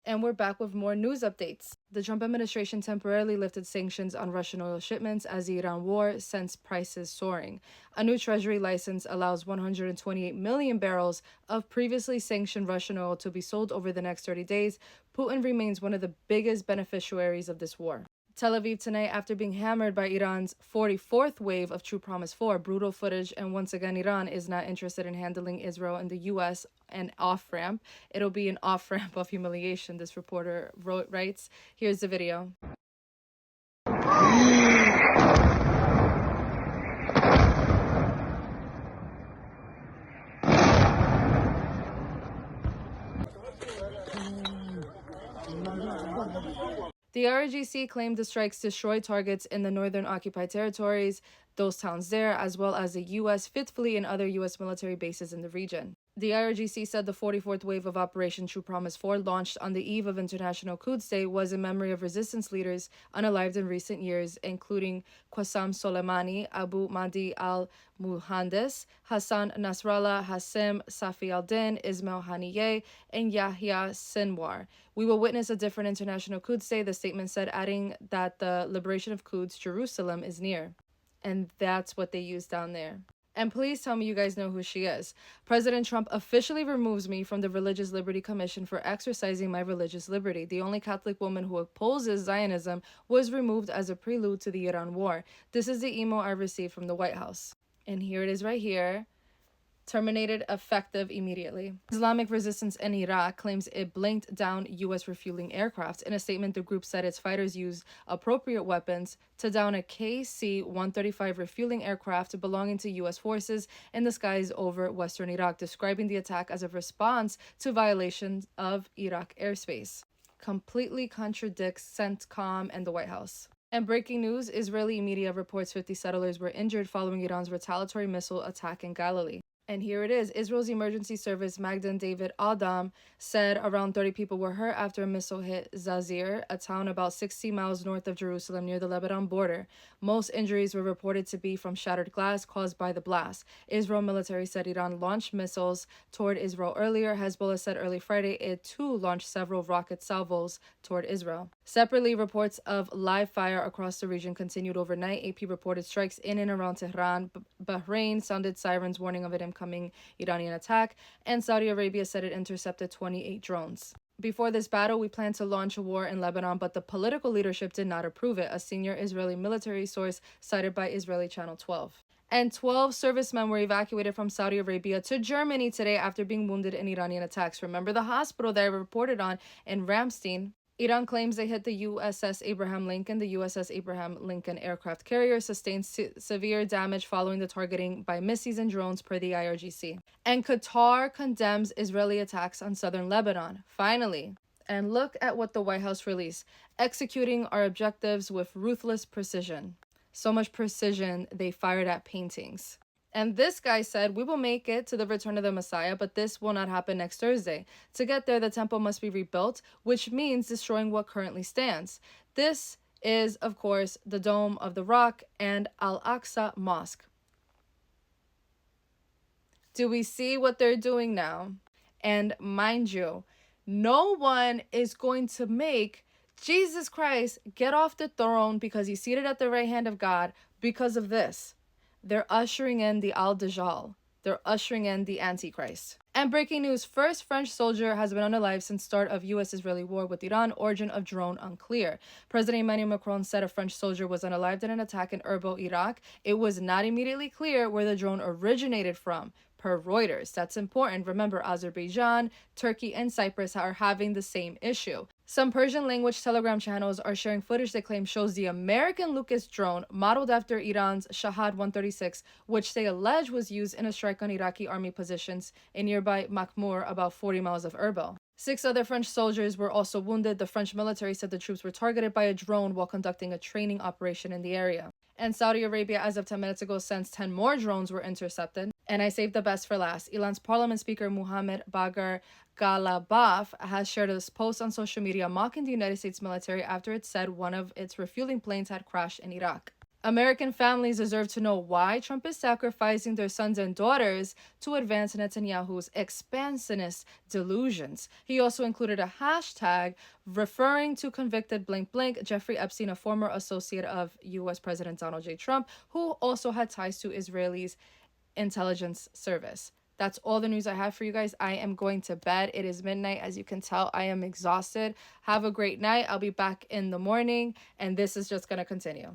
And we're back with more news updates. The Trump administration temporarily lifted sanctions on Russian oil shipments as the Iran war sends prices soaring. A new treasury license allows 128 million barrels of previously sanctioned Russian oil to be sold over the next 30 days. Putin remains one of the biggest beneficiaries of this war. Tel Aviv tonight after being hammered by Iran's 44th wave of True Promise 4, brutal footage, and once again Iran is not interested in handling Israel and the US an off-ramp. It'll be an off-ramp of humiliation, this reporter writes. Here's the video. The IRGC claimed the strikes destroyed targets in the northern occupied territories, those towns there, as well as the U.S. Fifth Fleet and other U.S. military bases in the region. The IRGC said the 44th wave of Operation True Promise 4, launched on the eve of International Quds Day, was in memory of resistance leaders unalived in recent years, including Qassem Soleimani, Abu Mahdi al-Muhandis, Hassan Nasrallah, Hassim Safi al-Din, Ismail Haniyeh, and Yahya Sinwar. We will witness a different International Quds Day, the statement said, adding that the liberation of Quds, Jerusalem, is near. And that's what they use down there. And please tell me you guys know who she is. President Trump officially removes me from the Religious Liberty Commission for exercising my religious liberty. The only Catholic woman who opposes Zionism was removed as a prelude to the Iran war. This is the email I received from the White House. And here it is right here. Terminated effective immediately. Islamic resistance in Iraq claims it blinked down U.S. refueling aircraft. In a statement, the group said its fighters used appropriate weapons to down a KC-135 refueling aircraft belonging to U.S. forces in the skies over western Iraq, describing the attack as a response to violations of Iraq airspace. Completely contradicts CENTCOM and the White House. And breaking news, Israeli media reports 50 settlers were injured following Iran's retaliatory missile attack in Galilee. And here it is. Israel's emergency service, Magdan David Adam, said around 30 people were hurt after a missile hit Zazir, a town about 60 miles north of Jerusalem near the Lebanon border. Most injuries were reported to be from shattered glass caused by the blast. Israel military said Iran launched missiles toward Israel earlier. Hezbollah said early Friday it too launched several rocket salvos toward Israel. Separately, reports of live fire across the region continued overnight. AP reported strikes in and around Tehran. Bahrain sounded sirens warning of an incoming Iranian attack, and Saudi Arabia said it intercepted 28 drones. Before this battle, we planned to launch a war in Lebanon, but the political leadership did not approve it, a senior Israeli military source cited by Israeli Channel 12. And 12 servicemen were evacuated from Saudi Arabia to Germany today after being wounded in Iranian attacks. Remember the hospital that I reported on in Ramstein? Iran claims they hit the USS Abraham Lincoln. The USS Abraham Lincoln aircraft carrier sustained severe damage following the targeting by missiles and drones, per the IRGC. And Qatar condemns Israeli attacks on southern Lebanon. Finally. And look at what the White House released. Executing our objectives with ruthless precision. So much precision, they fired at paintings. And this guy said, we will make it to the return of the Messiah, but this will not happen next Thursday. To get there, the temple must be rebuilt, which means destroying what currently stands. This is, of course, the Dome of the Rock and Al-Aqsa Mosque. Do we see what they're doing now? And mind you, no one is going to make Jesus Christ get off the throne because he's seated at the right hand of God because of this. They're ushering in the Al-Dajjal. They're ushering in the Antichrist. And breaking news, first French soldier has been unalive since start of U.S.-Israeli war with Iran, origin of drone unclear. President Emmanuel Macron said a French soldier was unalived in an attack in Erbil, Iraq. It was not immediately clear where the drone originated from, per Reuters. That's important. Remember, Azerbaijan, Turkey, and Cyprus are having the same issue. Some Persian language Telegram channels are sharing footage they claim shows the American Lucas drone modeled after Iran's Shahad 136, which they allege was used in a strike on Iraqi army positions in nearby Makhmur, about 40 miles of Erbil. 6 other French soldiers were also wounded. The French military said the troops were targeted by a drone while conducting a training operation in the area. And Saudi Arabia, as of 10 minutes ago, since 10 more drones were intercepted. And I saved the best for last. Iran's parliament speaker Mohammed Bagher Ghalibaf has shared a post on social media mocking the United States military after it said one of its refueling planes had crashed in Iraq. American families deserve to know why Trump is sacrificing their sons and daughters to advance Netanyahu's expansionist delusions. He also included a hashtag referring to convicted blank blank Jeffrey Epstein, a former associate of U.S. President Donald J. Trump, who also had ties to Israel's intelligence service. That's all the news I have for you guys. I am going to bed. It is midnight. As you can tell, I am exhausted. Have a great night. I'll be back in the morning, and this is just going to continue.